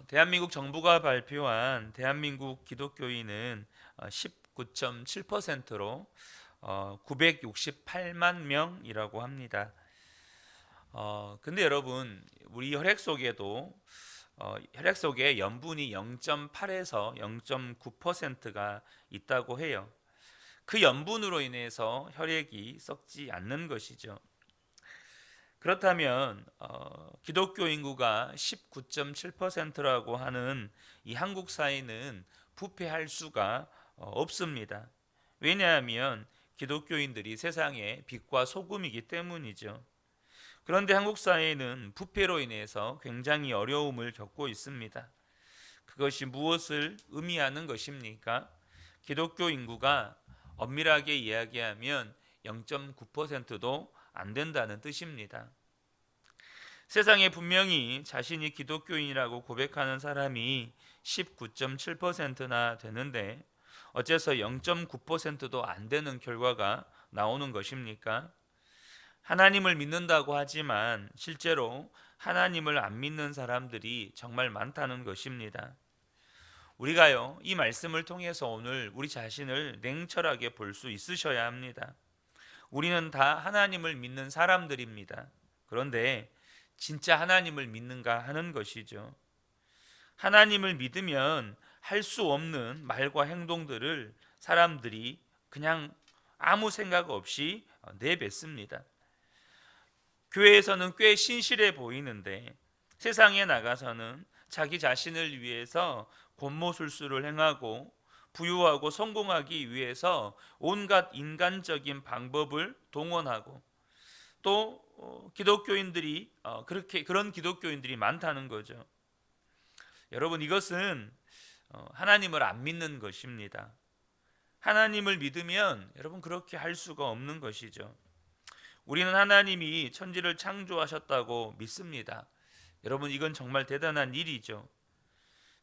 대한민국 정부가 발표한 대한민국 기독교인은 19.7%로 968만 명이라고 합니다. 근데 여러분, 우리 혈액 속에 염분이 0.8에서 0.9%가 있다고 해요. 그 염분으로 인해서 혈액이 썩지 않는 것이죠. 그렇다면 기독교 인구가 19.7%라고 하는 이 한국 사회는 부패할 수가 없습니다. 왜냐하면 기독교인들이 세상의 빛과 소금이기 때문이죠. 그런데 한국 사회는 부패로 인해서 굉장히 어려움을 겪고 있습니다. 그것이 무엇을 의미하는 것입니까? 기독교 인구가 엄밀하게 이야기하면 0.9%도 안 된다는 뜻입니다. 세상에 분명히 자신이 기독교인이라고 고백하는 사람이 19.7%나 되는데 어째서 0.9%도 안 되는 결과가 나오는 것입니까? 하나님을 믿는다고 하지만 실제로 하나님을 안 믿는 사람들이 정말 많다는 것입니다. 우리가요, 이 말씀을 통해서 오늘 우리 자신을 냉철하게 볼 수 있으셔야 합니다. 우리는 다 하나님을 믿는 사람들입니다. 그런데 진짜 하나님을 믿는가 하는 것이죠. 하나님을 믿으면 할 수 없는 말과 행동들을 사람들이 그냥 아무 생각 없이 내뱉습니다. 교회에서는 꽤 신실해 보이는데 세상에 나가서는 자기 자신을 위해서 곤모술수를 행하고 부유하고 성공하기 위해서 온갖 인간적인 방법을 동원하고 또 기독교인들이 그런 기독교인들이 많다는 거죠. 여러분, 이것은 하나님을 안 믿는 것입니다. 하나님을 믿으면 여러분 그렇게 할 수가 없는 것이죠. 우리는 하나님이 천지를 창조하셨다고 믿습니다. 여러분, 이건 정말 대단한 일이죠.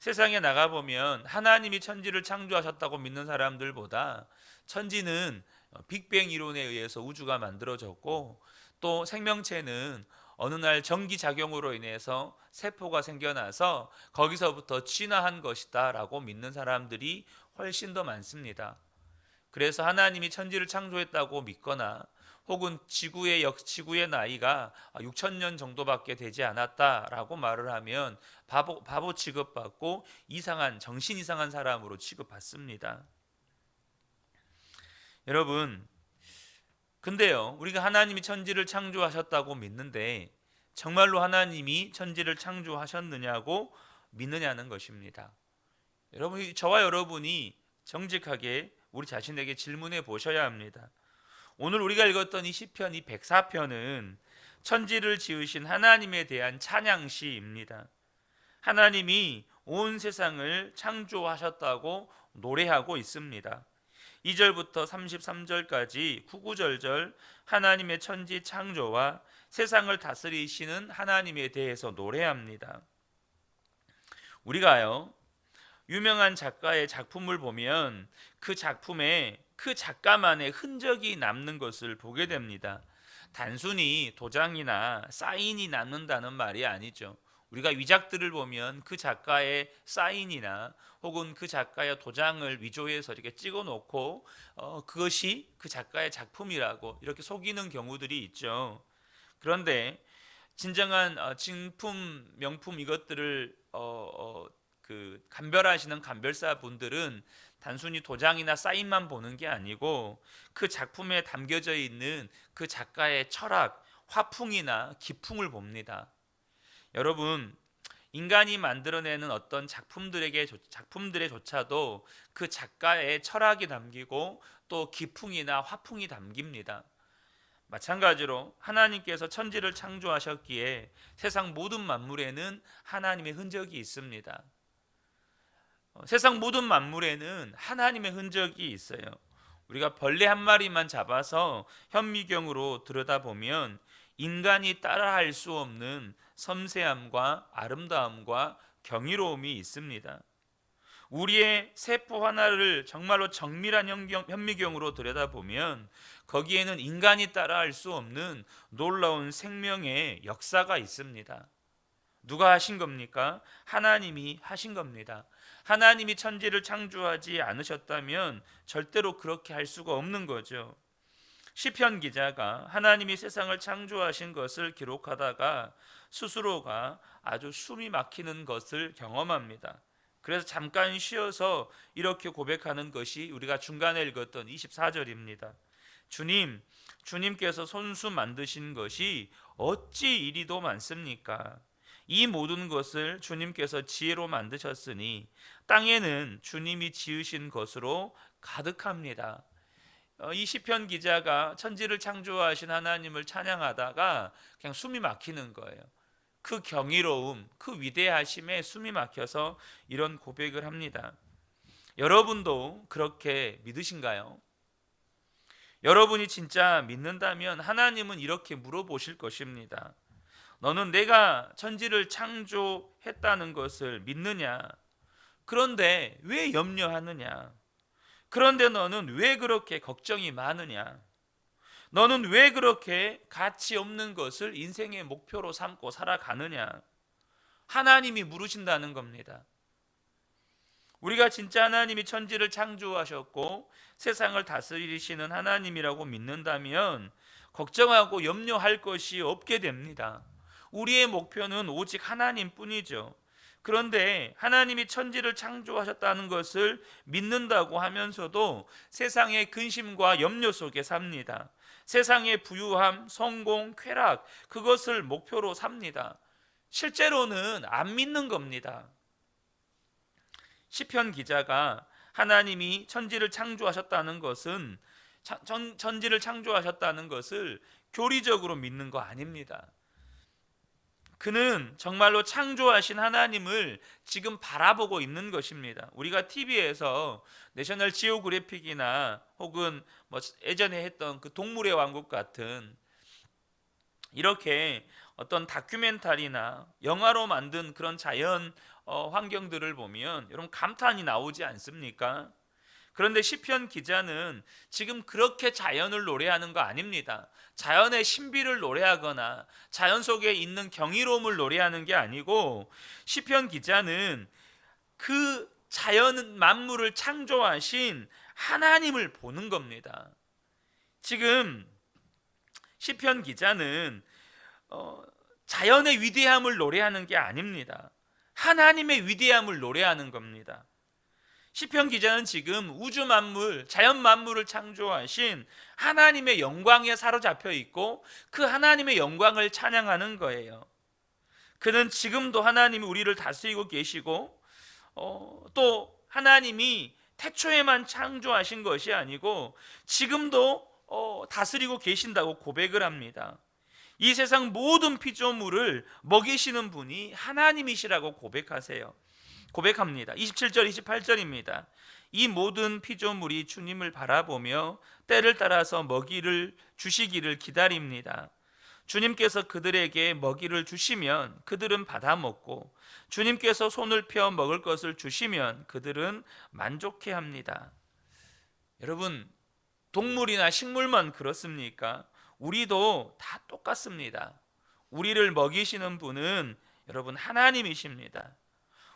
세상에 나가보면 하나님이 천지를 창조하셨다고 믿는 사람들보다 천지는 빅뱅 이론에 의해서 우주가 만들어졌고 또 생명체는 어느 날 전기작용으로 인해서 세포가 생겨나서 거기서부터 진화한 것이다 라고 믿는 사람들이 훨씬 더 많습니다. 그래서 하나님이 천지를 창조했다고 믿거나 혹은 지구의 나이가 6천 년 정도밖에 되지 않았다라고 말을 하면 바보 취급받고 정신 이상한 사람으로 취급받습니다. 여러분, 근데요, 우리가 하나님이 천지를 창조하셨다고 믿는데 정말로 하나님이 천지를 창조하셨느냐고 믿느냐는 것입니다. 여러분, 저와 여러분이 정직하게 우리 자신에게 질문해 보셔야 합니다. 오늘 우리가 읽었던 이 시편, 이 104편은 천지를 지으신 하나님에 대한 찬양시입니다. 하나님이 온 세상을 창조하셨다고 노래하고 있습니다. 2절부터 33절까지 구구절절 하나님의 천지 창조와 세상을 다스리시는 하나님에 대해서 노래합니다. 우리가요, 유명한 작가의 작품을 보면 그 작품에 그 작가만의 흔적이 남는 것을 보게 됩니다. 단순히 도장이나 사인이 남는다는 말이 아니죠. 우리가 위작들을 보면 그 작가의 사인이나 혹은 그 작가의 도장을 위조해서 이렇게 찍어 놓고 그것이 그 작가의 작품이라고 이렇게 속이는 경우들이 있죠. 그런데 진정한 진품, 명품 이것들을 감별하시는 감별사 분들은 단순히 도장이나 사인만 보는 게 아니고 그 작품에 담겨져 있는 그 작가의 철학, 화풍이나 기풍을 봅니다. 여러분, 인간이 만들어내는 어떤 작품들에조차도 그 작가의 철학이 담기고 또 기풍이나 화풍이 담깁니다. 마찬가지로 하나님께서 천지를 창조하셨기에 세상 모든 만물에는 하나님의 흔적이 있습니다. 세상 모든 만물에는 하나님의 흔적이 있어요. 우리가 벌레 한 마리만 잡아서 현미경으로 들여다보면 인간이 따라할 수 없는 섬세함과 아름다움과 경이로움이 있습니다. 우리의 세포 하나를 정말로 정밀한 현미경으로 들여다보면 거기에는 인간이 따라할 수 없는 놀라운 생명의 역사가 있습니다. 누가 하신 겁니까? 하나님이 하신 겁니다. 하나님이 천지를 창조하지 않으셨다면 절대로 그렇게 할 수가 없는 거죠. 시편 기자가 하나님이 세상을 창조하신 것을 기록하다가 스스로가 아주 숨이 막히는 것을 경험합니다. 그래서 잠깐 쉬어서 이렇게 고백하는 것이 우리가 중간에 읽었던 24절입니다. 주님께서 손수 만드신 것이 어찌 이리도 많습니까? 이 모든 것을 주님께서 지혜로 만드셨으니 땅에는 주님이 지으신 것으로 가득합니다. 이 시편 기자가 천지를 창조하신 하나님을 찬양하다가 그냥 숨이 막히는 거예요. 그 경이로움, 그 위대하심에 숨이 막혀서 이런 고백을 합니다. 여러분도 그렇게 믿으신가요? 여러분이 진짜 믿는다면 하나님은 이렇게 물어보실 것입니다. 너는 내가 천지를 창조했다는 것을 믿느냐? 그런데 왜 염려하느냐? 그런데 너는 왜 그렇게 걱정이 많으냐? 너는 왜 그렇게 가치 없는 것을 인생의 목표로 삼고 살아가느냐? 하나님이 물으신다는 겁니다. 우리가 진짜 하나님이 천지를 창조하셨고 세상을 다스리시는 하나님이라고 믿는다면 걱정하고 염려할 것이 없게 됩니다. 우리의 목표는 오직 하나님뿐이죠. 그런데 하나님이 천지를 창조하셨다는 것을 믿는다고 하면서도 세상의 근심과 염려 속에 삽니다. 세상의 부유함, 성공, 쾌락, 그것을 목표로 삽니다. 실제로는 안 믿는 겁니다. 시편 기자가 하나님이 천지를 창조하셨다는 것은 천지를 창조하셨다는 것을 교리적으로 믿는 거 아닙니다. 그는 정말로 창조하신 하나님을 지금 바라보고 있는 것입니다. 우리가 TV에서 내셔널 지오그래픽이나 혹은 예전에 했던 그 동물의 왕국 같은 이렇게 어떤 다큐멘터리나 영화로 만든 그런 자연 환경들을 보면 여러분 감탄이 나오지 않습니까? 그런데 시편 기자는 지금 그렇게 자연을 노래하는 거 아닙니다. 자연의 신비를 노래하거나 자연 속에 있는 경이로움을 노래하는 게 아니고 시편 기자는 그 자연 만물을 창조하신 하나님을 보는 겁니다. 지금 시편 기자는 자연의 위대함을 노래하는 게 아닙니다. 하나님의 위대함을 노래하는 겁니다. 시편 기자는 지금 우주 만물, 자연 만물을 창조하신 하나님의 영광에 사로잡혀 있고 그 하나님의 영광을 찬양하는 거예요. 그는 지금도 하나님이 우리를 다스리고 계시고 또 하나님이 태초에만 창조하신 것이 아니고 지금도 다스리고 계신다고 고백을 합니다. 이 세상 모든 피조물을 먹이시는 분이 하나님이시라고 고백합니다. 27절 28절입니다. 이 모든 피조물이 주님을 바라보며 때를 따라서 먹이를 주시기를 기다립니다. 주님께서 그들에게 먹이를 주시면 그들은 받아 먹고 주님께서 손을 펴 먹을 것을 주시면 그들은 만족해합니다. 여러분, 동물이나 식물만 그렇습니까? 우리도 다 똑같습니다. 우리를 먹이시는 분은 여러분 하나님이십니다.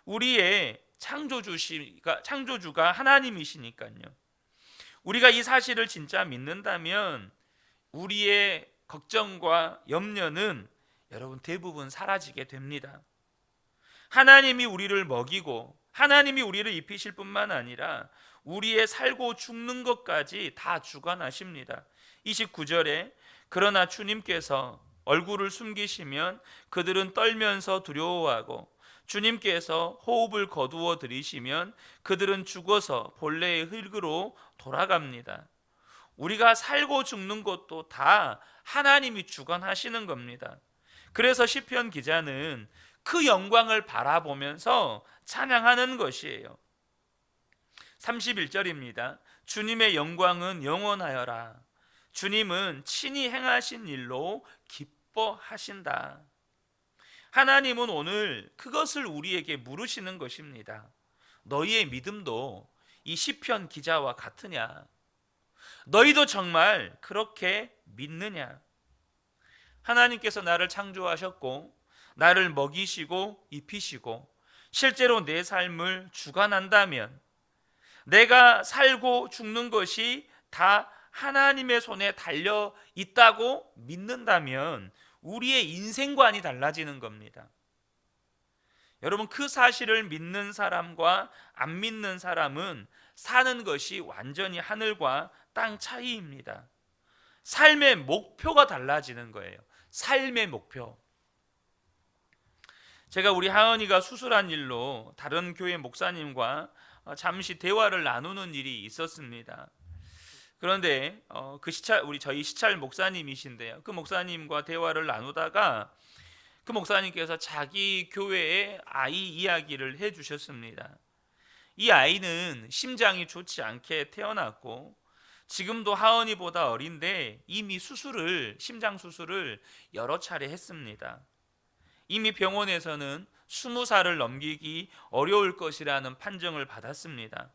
우리의 창조주가 하나님이시니까요. 우리가 이 사실을 진짜 믿는다면 우리의 걱정과 염려는 여러분 대부분 사라지게 됩니다. 하나님이 우리를 먹이고 하나님이 우리를 입히실 뿐만 아니라 우리의 살고 죽는 것까지 다 주관하십니다. 29절에 그러나 주님께서 얼굴을 숨기시면 그들은 떨면서 두려워하고 주님께서 호흡을 거두어 들이시면 그들은 죽어서 본래의 흙으로 돌아갑니다. 우리가 살고 죽는 것도 다 하나님이 주관하시는 겁니다. 그래서 시편 기자는 그 영광을 바라보면서 찬양하는 것이에요. 31절입니다. 주님의 영광은 영원하여라. 주님은 친히 행하신 일로 기뻐하신다. 하나님은 오늘 그것을 우리에게 물으시는 것입니다. 너희의 믿음도 이 시편 기자와 같으냐? 너희도 정말 그렇게 믿느냐? 하나님께서 나를 창조하셨고 나를 먹이시고 입히시고 실제로 내 삶을 주관한다면, 내가 살고 죽는 것이 다 하나님의 손에 달려 있다고 믿는다면 우리의 인생관이 달라지는 겁니다. 여러분, 그 사실을 믿는 사람과 안 믿는 사람은 사는 것이 완전히 하늘과 땅 차이입니다. 삶의 목표가 달라지는 거예요. 삶의 목표. 제가 우리 하은이가 수술한 일로 다른 교회 목사님과 잠시 대화를 나누는 일이 있었습니다. 그런데 저희 시찰 목사님이신데요. 그 목사님과 대화를 나누다가 그 목사님께서 자기 교회의 아이 이야기를 해주셨습니다. 이 아이는 심장이 좋지 않게 태어났고 지금도 하은이보다 어린데 이미 심장 수술을 여러 차례 했습니다. 이미 병원에서는 20살을 넘기기 어려울 것이라는 판정을 받았습니다.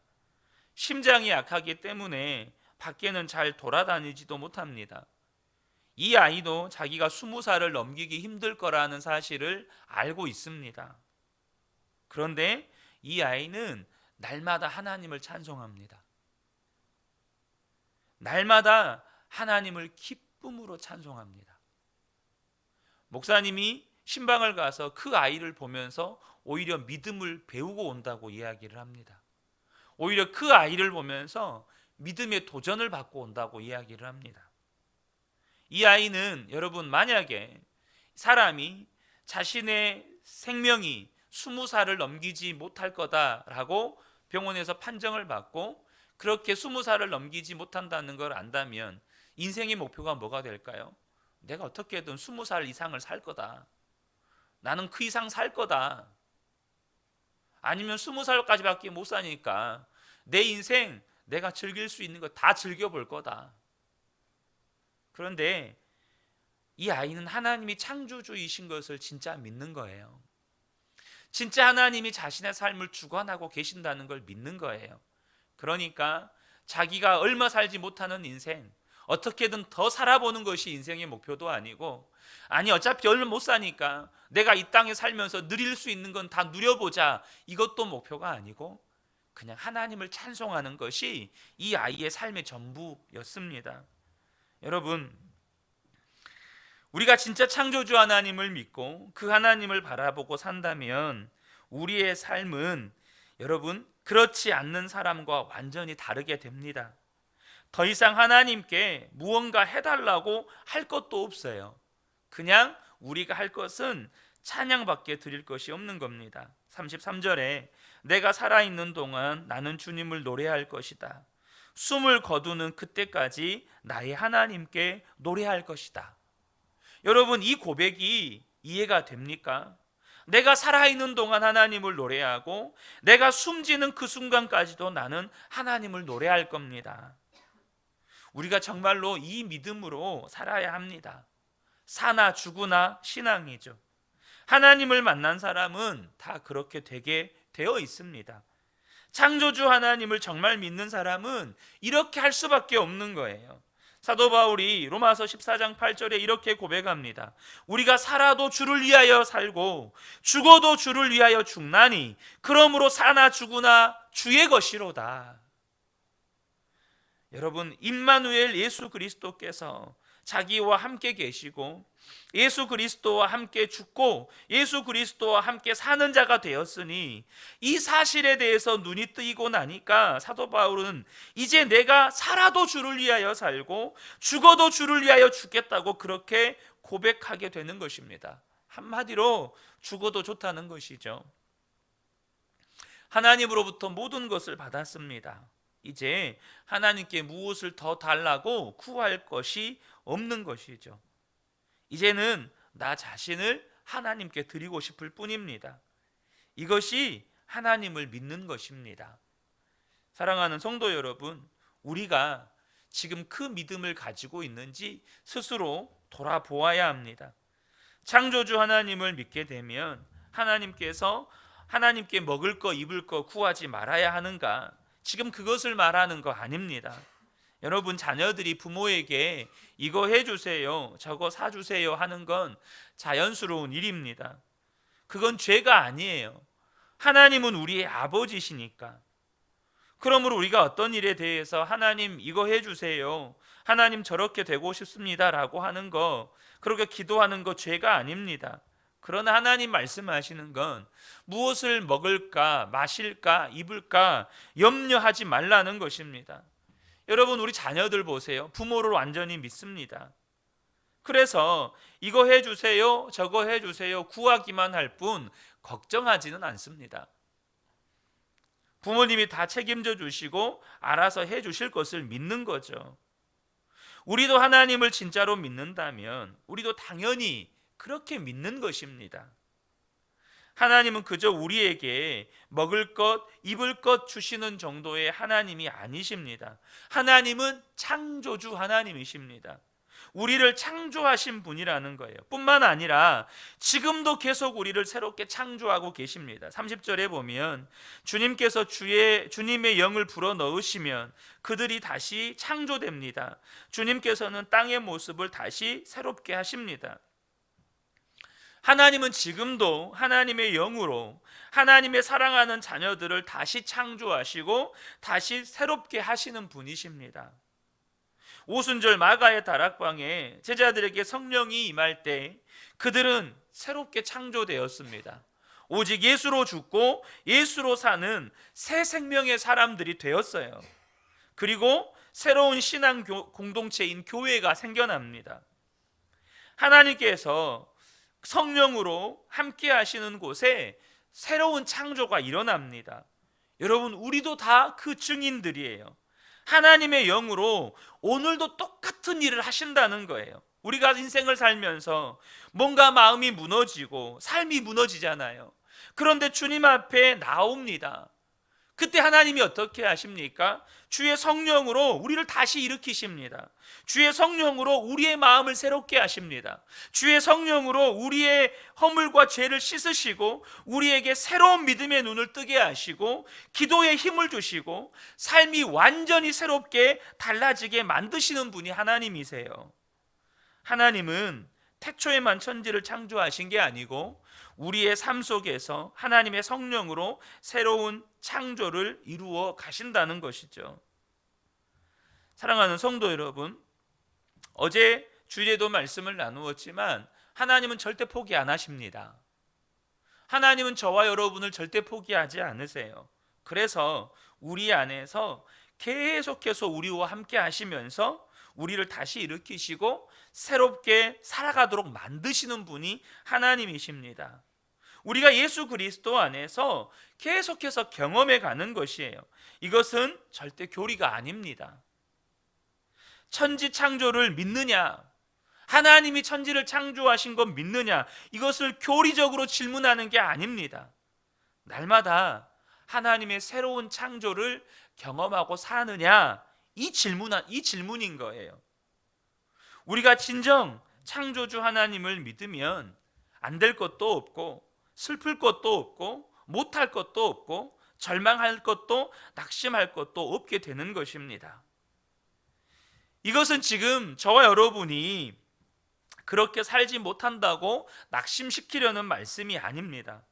심장이 약하기 때문에 밖에는 잘 돌아다니지도 못합니다. 이 아이도 자기가 20살을 넘기기 힘들 거라는 사실을 알고 있습니다. 그런데 이 아이는 날마다 하나님을 찬송합니다. 날마다 하나님을 기쁨으로 찬송합니다. 목사님이 신방을 가서 그 아이를 보면서 오히려 믿음을 배우고 온다고 이야기를 합니다. 오히려 그 아이를 보면서 믿음의 도전을 받고 온다고 이야기를 합니다. 이 아이는 여러분, 만약에 사람이 자신의 생명이 20살을 넘기지 못할 거다라고 병원에서 판정을 받고 그렇게 20살을 넘기지 못한다는 걸 안다면 인생의 목표가 뭐가 될까요? 내가 어떻게든 20살 이상을 살 거다. 나는 그 이상 살 거다. 아니면 20살까지밖에 못 사니까 내 인생 내가 즐길 수 있는 거 다 즐겨볼 거다. 그런데 이 아이는 하나님이 창조주이신 것을 진짜 믿는 거예요. 진짜 하나님이 자신의 삶을 주관하고 계신다는 걸 믿는 거예요. 그러니까 자기가 얼마 살지 못하는 인생, 어떻게든 더 살아보는 것이 인생의 목표도 아니고, 아니 어차피 얼마 못 사니까 내가 이 땅에 살면서 누릴 수 있는 건 다 누려보자, 이것도 목표가 아니고 그냥 하나님을 찬송하는 것이 이 아이의 삶의 전부였습니다. 여러분, 우리가 진짜 창조주 하나님을 믿고 그 하나님을 바라보고 산다면 우리의 삶은 여러분, 그렇지 않는 사람과 완전히 다르게 됩니다. 더 이상 하나님께 무언가 해달라고 할 것도 없어요. 그냥 우리가 할 것은 찬양밖에 드릴 것이 없는 겁니다. 33절에 내가 살아있는 동안 나는 주님을 노래할 것이다. 숨을 거두는 그때까지 나의 하나님께 노래할 것이다. 여러분, 이 고백이 이해가 됩니까? 내가 살아있는 동안 하나님을 노래하고 내가 숨지는 그 순간까지도 나는 하나님을 노래할 겁니다. 우리가 정말로 이 믿음으로 살아야 합니다. 사나 죽으나 신앙이죠. 하나님을 만난 사람은 다 그렇게 되게 되어 있습니다. 창조주 하나님을 정말 믿는 사람은 이렇게 할 수밖에 없는 거예요. 사도 바울이 로마서 14장 8절에 이렇게 고백합니다. 우리가 살아도 주를 위하여 살고 죽어도 주를 위하여 죽나니 그러므로 사나 죽으나 주의 것이로다. 여러분, 임마누엘 예수 그리스도께서 자기와 함께 계시고 예수 그리스도와 함께 죽고 예수 그리스도와 함께 사는 자가 되었으니 이 사실에 대해서 눈이 뜨이고 나니까 사도 바울은 이제 내가 살아도 주를 위하여 살고 죽어도 주를 위하여 죽겠다고 그렇게 고백하게 되는 것입니다. 한마디로 죽어도 좋다는 것이죠. 하나님으로부터 모든 것을 받았습니다. 이제 하나님께 무엇을 더 달라고 구할 것이 없는 것이죠. 이제는 나 자신을 하나님께 드리고 싶을 뿐입니다. 이것이 하나님을 믿는 것입니다. 사랑하는 성도 여러분, 우리가 지금 그 믿음을 가지고 있는지 스스로 돌아보아야 합니다. 창조주 하나님을 믿게 되면 하나님께서 하나님께 먹을 거 입을 거 구하지 말아야 하는가? 지금 그것을 말하는 거 아닙니다. 여러분, 자녀들이 부모에게 이거 해주세요, 저거 사주세요 하는 건 자연스러운 일입니다. 그건 죄가 아니에요. 하나님은 우리의 아버지시니까. 그러므로 우리가 어떤 일에 대해서 하나님 이거 해주세요, 하나님 저렇게 되고 싶습니다 라고 하는 거, 그렇게 기도하는 거 죄가 아닙니다. 그러나 하나님 말씀하시는 건 무엇을 먹을까 마실까 입을까 염려하지 말라는 것입니다. 여러분, 우리 자녀들 보세요. 부모를 완전히 믿습니다. 그래서 이거 해주세요 저거 해주세요 구하기만 할 뿐 걱정하지는 않습니다. 부모님이 다 책임져 주시고 알아서 해 주실 것을 믿는 거죠. 우리도 하나님을 진짜로 믿는다면 우리도 당연히 그렇게 믿는 것입니다. 하나님은 그저 우리에게 먹을 것, 입을 것 주시는 정도의 하나님이 아니십니다. 하나님은 창조주 하나님이십니다. 우리를 창조하신 분이라는 거예요. 뿐만 아니라 지금도 계속 우리를 새롭게 창조하고 계십니다. 30절에 보면 주님께서 주님의 영을 불어넣으시면 그들이 다시 창조됩니다. 주님께서는 땅의 모습을 다시 새롭게 하십니다. 하나님은 지금도 하나님의 영으로 하나님의 사랑하는 자녀들을 다시 창조하시고 다시 새롭게 하시는 분이십니다. 오순절 마가의 다락방에 제자들에게 성령이 임할 때 그들은 새롭게 창조되었습니다. 오직 예수로 죽고 예수로 사는 새 생명의 사람들이 되었어요. 그리고 새로운 신앙 공동체인 교회가 생겨납니다. 하나님께서 성령으로 함께 하시는 곳에 새로운 창조가 일어납니다. 여러분, 우리도 다 그 증인들이에요. 하나님의 영으로 오늘도 똑같은 일을 하신다는 거예요. 우리가 인생을 살면서 뭔가 마음이 무너지고 삶이 무너지잖아요. 그런데 주님 앞에 나옵니다. 그때 하나님이 어떻게 하십니까? 주의 성령으로 우리를 다시 일으키십니다. 주의 성령으로 우리의 마음을 새롭게 하십니다. 주의 성령으로 우리의 허물과 죄를 씻으시고 우리에게 새로운 믿음의 눈을 뜨게 하시고 기도에 힘을 주시고 삶이 완전히 새롭게 달라지게 만드시는 분이 하나님이세요. 하나님은 태초에만 천지를 창조하신 게 아니고 우리의 삶 속에서 하나님의 성령으로 새로운 창조를 이루어 가신다는 것이죠. 사랑하는 성도 여러분, 어제 주일에도 말씀을 나누었지만 하나님은 절대 포기 안 하십니다. 하나님은 저와 여러분을 절대 포기하지 않으세요. 그래서 우리 안에서 계속해서 우리와 함께 하시면서 우리를 다시 일으키시고 새롭게 살아가도록 만드시는 분이 하나님이십니다. 우리가 예수 그리스도 안에서 계속해서 경험해 가는 것이에요. 이것은 절대 교리가 아닙니다. 천지 창조를 믿느냐, 하나님이 천지를 창조하신 것 믿느냐, 이것을 교리적으로 질문하는 게 아닙니다. 날마다 하나님의 새로운 창조를 경험하고 사느냐, 이 질문인 거예요. 우리가 진정 창조주 하나님을 믿으면 안 될 것도 없고 슬플 것도 없고 못할 것도 없고 절망할 것도 낙심할 것도 없게 되는 것입니다. 이것은 지금 저와 여러분이 그렇게 살지 못한다고 낙심시키려는 말씀이 아닙니다.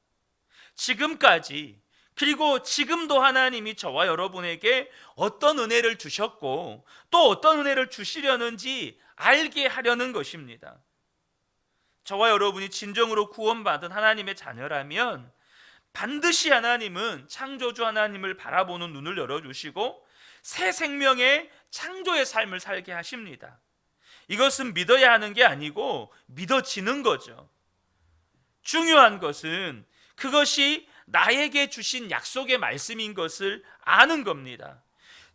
지금까지, 그리고 지금도 하나님이 저와 여러분에게 어떤 은혜를 주셨고 또 어떤 은혜를 주시려는지 알게 하려는 것입니다. 저와 여러분이 진정으로 구원받은 하나님의 자녀라면 반드시 하나님은 창조주 하나님을 바라보는 눈을 열어주시고 새 생명의 창조의 삶을 살게 하십니다. 이것은 믿어야 하는 게 아니고 믿어지는 거죠. 중요한 것은 그것이 나에게 주신 약속의 말씀인 것을 아는 겁니다.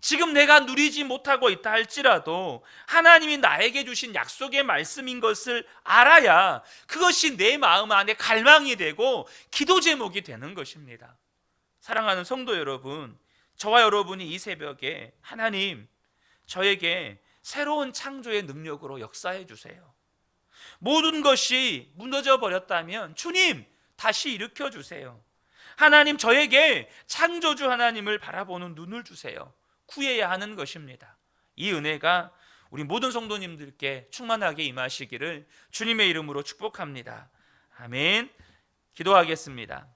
지금 내가 누리지 못하고 있다 할지라도 하나님이 나에게 주신 약속의 말씀인 것을 알아야 그것이 내 마음 안에 갈망이 되고 기도 제목이 되는 것입니다. 사랑하는 성도 여러분, 저와 여러분이 이 새벽에 하나님, 저에게 새로운 창조의 능력으로 역사해 주세요. 모든 것이 무너져 버렸다면 주님, 다시 일으켜 주세요. 하나님, 저에게 창조주 하나님을 바라보는 눈을 주세요. 구해야 하는 것입니다. 이 은혜가 우리 모든 성도님들께 충만하게 임하시기를 주님의 이름으로 축복합니다. 아멘. 기도하겠습니다.